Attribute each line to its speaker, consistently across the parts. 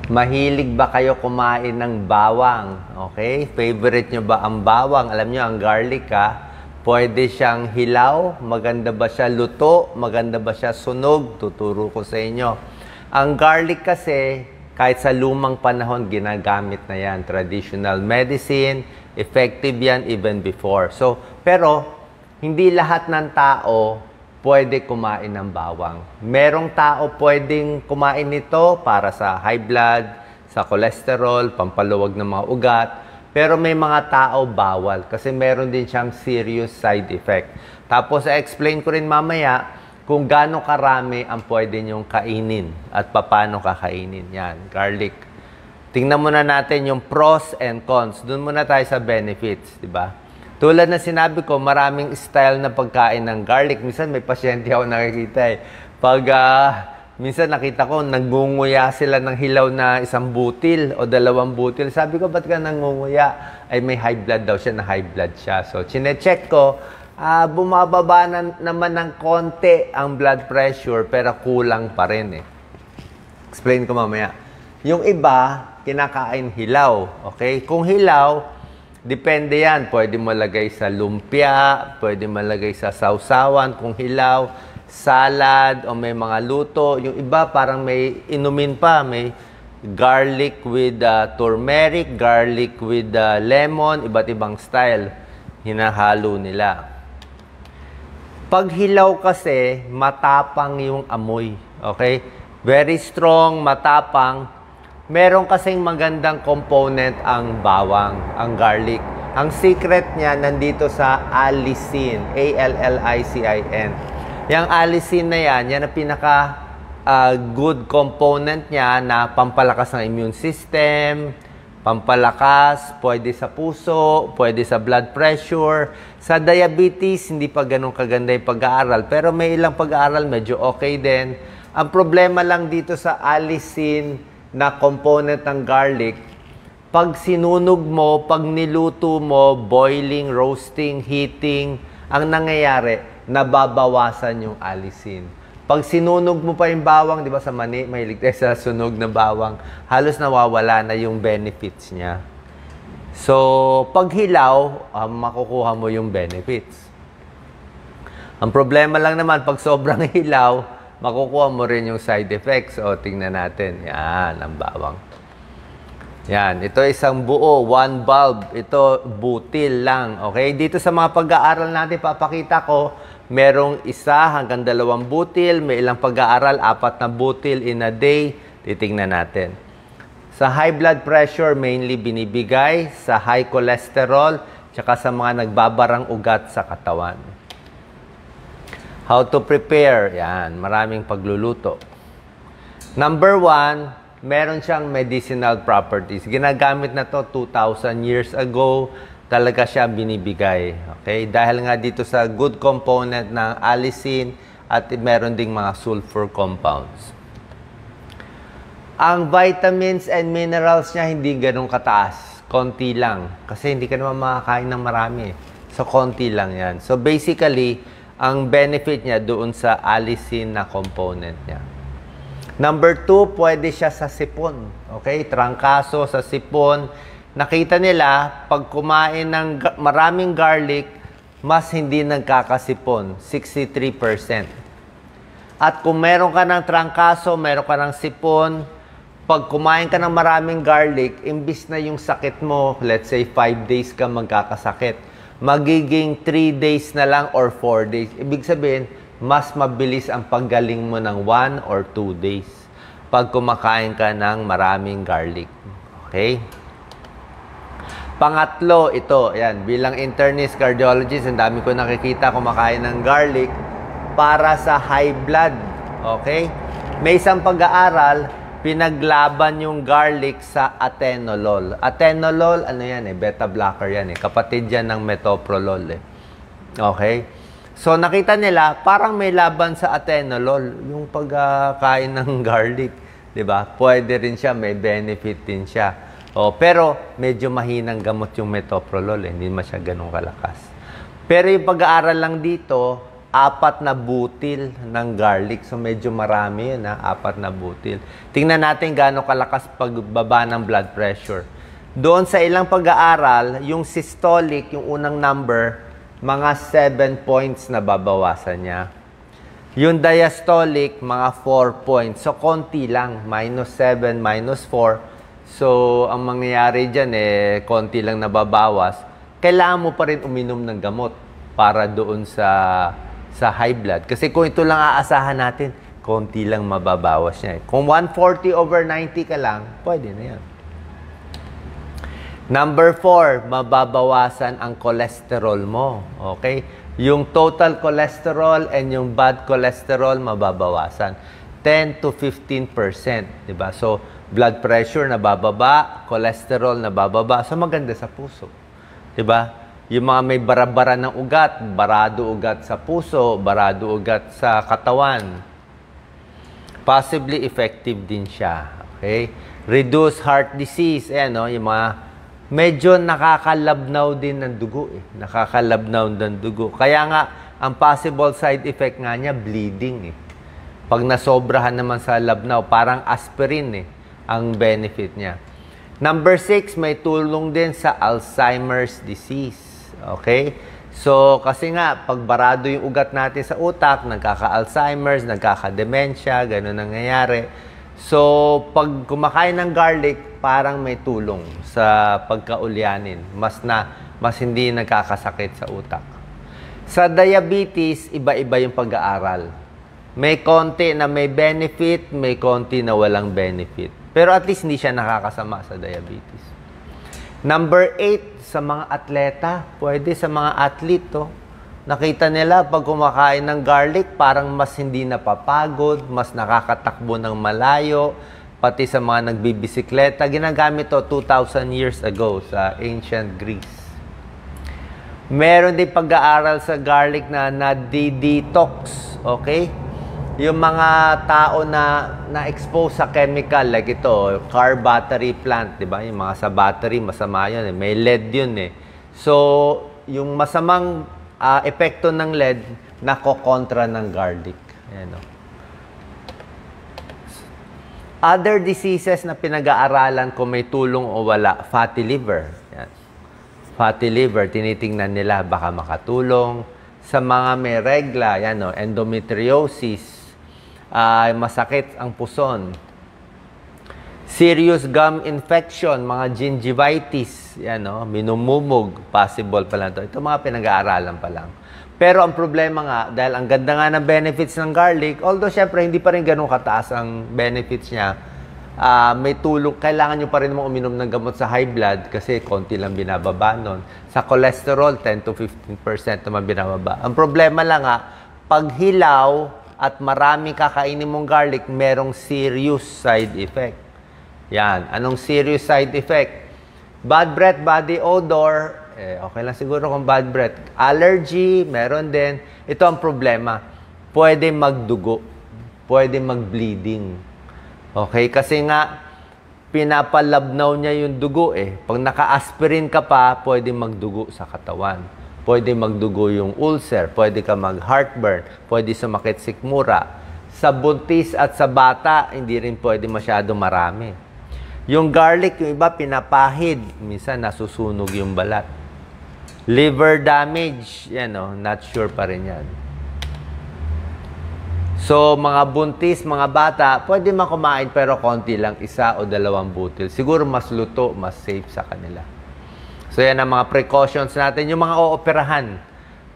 Speaker 1: Mahilig ba kayo kumain ng bawang? Okay? Favorite nyo ba ang bawang? Alam nyo, ang garlic pwede siyang hilaw, maganda ba siya luto, maganda ba siya sunog, tuturo ko sa inyo. Ang garlic kasi, kahit sa lumang panahon, ginagamit na yan. Traditional medicine, effective yan even before. So, pero, hindi lahat ng tao pwede kumain ng bawang. Merong tao pwedeng kumain nito para sa high blood, sa cholesterol, pampaluwag ng mga ugat. Pero may mga tao bawal kasi meron din siyang serious side effect. Tapos, explain ko rin mamaya kung gaano karami ang pwede niyong kainin at paano kakainin. Yan, garlic. Tingnan muna natin yung pros and cons. Doon muna tayo sa benefits, di ba? Tulad na sinabi ko, maraming style na pagkain ng garlic. Minsan may pasyente ako nakikita Pag minsan nakita ko, nagngunguya sila ng hilaw na 1 butil o 2 butil. Sabi ko, ba't ka nangunguya? Ay may high blood daw siya, na high blood siya. So, chinecheck ko, bumababa naman ng konti ang blood pressure, pero kulang pa rin Explain ko mamaya. Yung iba, kinakain hilaw. Okay? Kung hilaw, depende yan. Pwede mo lagay sa lumpia, pwede mo lagay sa sausawan kung hilaw, salad, o may mga luto. Yung iba parang may inumin pa. May garlic with turmeric, garlic with lemon, iba't ibang style. Hinahalo nila. Pag hilaw kasi, matapang yung amoy. Okay? Very strong, matapang. Meron kasing magandang component ang bawang, ang garlic. Ang secret niya nandito sa allicin, A-L-L-I-C-I-N. Yung allicin na yan ang pinaka good component niya na pampalakas ng immune system, pampalakas, pwede sa puso, pwede sa blood pressure. Sa diabetes, hindi pa ganun kaganda yung pag-aaral. Pero may ilang pag-aaral, medyo okay din. Ang problema lang dito sa allicin na component ng garlic, pag sinunog mo, pag niluto mo, boiling, roasting, heating, ang nangyayari, nababawasan yung allicin. Pag sinunog mo pa yung bawang, di ba sa mani, mahilig tayo sa sunog na bawang, halos nawawala na yung benefits niya. So, pag hilaw, makukuha mo yung benefits. Ang problema lang naman, pag sobrang hilaw, makukuha mo rin yung side effects. O, tingnan natin. Yan, ang bawang. Yan, ito isang buo, 1 bulb. Ito, butil lang. Okay? Dito sa mga pag-aaral natin, papakita ko, merong 1 hanggang 2 butil. May ilang pag-aaral, 4 na butil in a day. Titingnan natin. Sa high blood pressure, mainly binibigay. Sa high cholesterol, tsaka sa mga nagbabarang ugat sa katawan. How to prepare? Yan, maraming pagluluto. Number 1, meron siyang medicinal properties. Ginagamit na to 2,000 years ago. Talaga siya binibigay. Okay? Dahil nga dito sa good component ng allicin at meron ding mga sulfur compounds. Ang vitamins and minerals niya hindi ganun kataas. Konti lang. Kasi hindi ka naman makakain ng marami. So, konti lang yan. So, basically, ang benefit niya doon sa allicin na component niya. Number 2, pwede siya sa sipon. Okay? Trangkaso sa sipon. Nakita nila, pag kumain ng maraming garlic, mas hindi nagkakasipon. 63%. At kung meron ka ng trangkaso, meron ka ng sipon, pag kumain ka ng maraming garlic, imbis na yung sakit mo, let's say 5 days ka magkakasakit, magiging 3 days na lang or 4 days. Ibig sabihin, mas mabilis ang paggaling mo ng 1 or 2 days pag kumakain ka ng maraming garlic. Okay? Pangatlo, ito. Yan, bilang internist cardiologist, ang dami ko nakikita kumakain ng garlic para sa high blood. Okay? May isang pag-aaral, pinaglaban yung garlic sa atenolol. Atenolol, ano yan beta blocker yan Kapatid yan ng metoprolol Okay? So, nakita nila, parang may laban sa atenolol, yung pagkain ng garlic. Diba? Pwede rin siya, may benefit din siya. Pero, medyo mahinang gamot yung metoprolol. Hindi man siya ganun kalakas. Pero yung pag-aaral lang dito, 4 na butil ng garlic. So, medyo marami yun, 4 na butil. Tingnan natin gaano kalakas pagbaba ng blood pressure. Doon sa ilang pag-aaral, yung systolic, yung unang number, mga 7 points na babawasan niya. Yung diastolic, mga 4 points. So, konti lang. -7, -4. So, ang mangyayari dyan, konti lang nababawas. Kailangan mo pa rin uminom ng gamot para doon sa high blood. Kasi kung ito lang aasahan natin, konti lang mababawas niya. Kung 140/90 ka lang, pwede na yan. Number 4, mababawasan ang cholesterol mo. Okay? Yung total cholesterol and yung bad cholesterol, mababawasan. 10 to 15%. Diba? So, blood pressure nabababa, cholesterol nabababa. So, maganda sa puso. Diba? Yung mga may bara-bara ng ugat, barado ugat sa puso, barado ugat sa katawan. Possibly effective din siya. Okay? Reduce heart disease. Ayan, no? Yung mga medyo nakakalabnaw din ng dugo. Nakakalabnaw ng dugo. Kaya nga, ang possible side effect nga niya, bleeding. Pag nasobrahan naman sa labnaw, parang aspirin ang benefit niya. Number 6, may tulong din sa Alzheimer's disease. Okay? So, kasi nga, pag barado yung ugat natin sa utak, nagkaka-Alzheimer's, nagkaka-dementia, ganun nangyayari. So, pag kumakain ng garlic, parang may tulong sa pagkaulyanin. Mas hindi nagkakasakit sa utak. Sa diabetes, iba-iba yung pag-aaral. May konti na may benefit, may konti na walang benefit. Pero at least hindi siya nakakasama sa diabetes. Number 8, sa mga atleta, pwede sa mga athlete, nakita nila pag kumakain ng garlic, parang mas hindi napapagod, mas nakakatakbo ng malayo, pati sa mga nagbibisikleta. Ginagamit to 2,000 years ago sa ancient Greece. Meron din pag-aaral sa garlic na na-detox, okay? Yung mga tao na na-expose sa chemical, like ito, car battery plant, di ba? Yung mga sa battery, masama yun. May lead yun . So, yung masamang epekto ng lead, nakokontra ng garlic. Ayan, Other diseases na pinag-aaralan kung may tulong o wala, fatty liver. Yan. Fatty liver, tinitingnan nila baka makatulong. Sa mga may regla, endometriosis, masakit ang puson. Serious gum infection, mga gingivitis, minumumog, possible pa lang ito. Ito mga pinag-aaralan pa lang. Pero ang problema nga, dahil ang ganda nga ng benefits ng garlic, although syempre hindi pa rin ganun kataas ang benefits niya, may tulong, kailangan nyo pa rin mo uminom ng gamot sa high blood kasi konti lang binababa nun. Sa cholesterol, 10 to 15% naman binababa. Ang problema lang nga, pag hilaw at marami kakainin mong garlic, merong serious side effect. Yan. Anong serious side effect? Bad breath, body odor, okay lang siguro kung bad breath. Allergy, meron din. Ito ang problema. Pwede magdugo. Pwede mag-bleeding. Okay? Kasi nga, pinapalabnaw niya yung dugo . Pag naka-aspirin ka pa, pwede magdugo sa katawan. Pwede magdugo yung ulcer. Pwede ka mag-heartburn. Pwede sumakit sikmura. Sa buntis at sa bata, hindi rin pwede masyado marami. Yung garlic, yung iba, pinapahid. Minsan, nasusunog yung balat. Liver damage, not sure pa rin yan. So, mga buntis, mga bata, pwede man kumain pero konti lang, 1 o 2 butil. Siguro mas luto, mas safe sa kanila. So, yan ang mga precautions natin. Yung mga ooperahan.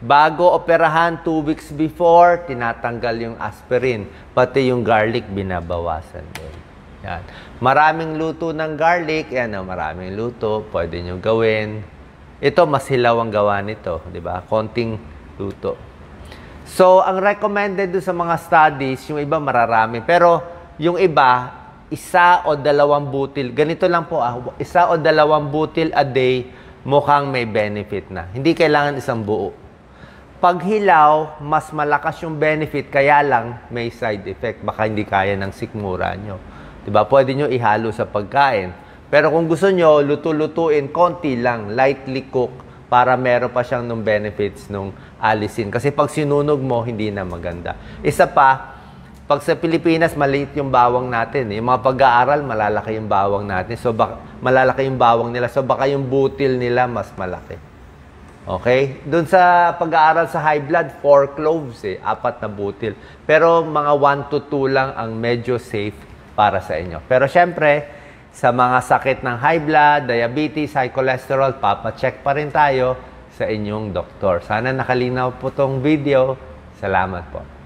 Speaker 1: Bago operahan, 2 weeks before, tinatanggal yung aspirin. Pati yung garlic, binabawasan din. Yan. Maraming luto ng garlic. Maraming luto. Pwede nyo gawin. Ito, mas hilaw ang gawa nito. Diba? Konting luto. So, ang recommended do sa mga studies, yung iba mararami. Pero, yung iba, 1 o 2 butil. Ganito lang po, 1 o 2 butil a day, mukhang may benefit na. Hindi kailangan isang buo. Pag hilaw, mas malakas yung benefit, kaya lang may side effect. Baka hindi kaya ng sikmura nyo. Diba? Pwede nyo ihalo sa pagkain. Pero kung gusto nyo, luto-lutuin, konti lang, lightly cook, para meron pa siyang nung benefits nung alisin. Kasi pag sinunog mo, hindi na maganda. Isa pa, pag sa Pilipinas, maliit yung bawang natin. Yung mga pag-aaral, malalaki yung bawang natin. So, malalaki yung bawang nila. So, baka yung butil nila mas malaki. Okay? Doon sa pag-aaral sa high blood, 4 cloves 4 na butil. Pero mga 1 to 2 lang ang medyo safe para sa inyo. Pero syempre, sa mga sakit ng high blood, diabetes, high cholesterol, papacheck pa rin tayo sa inyong doktor. Sana nakalinaw po tong video. Salamat po.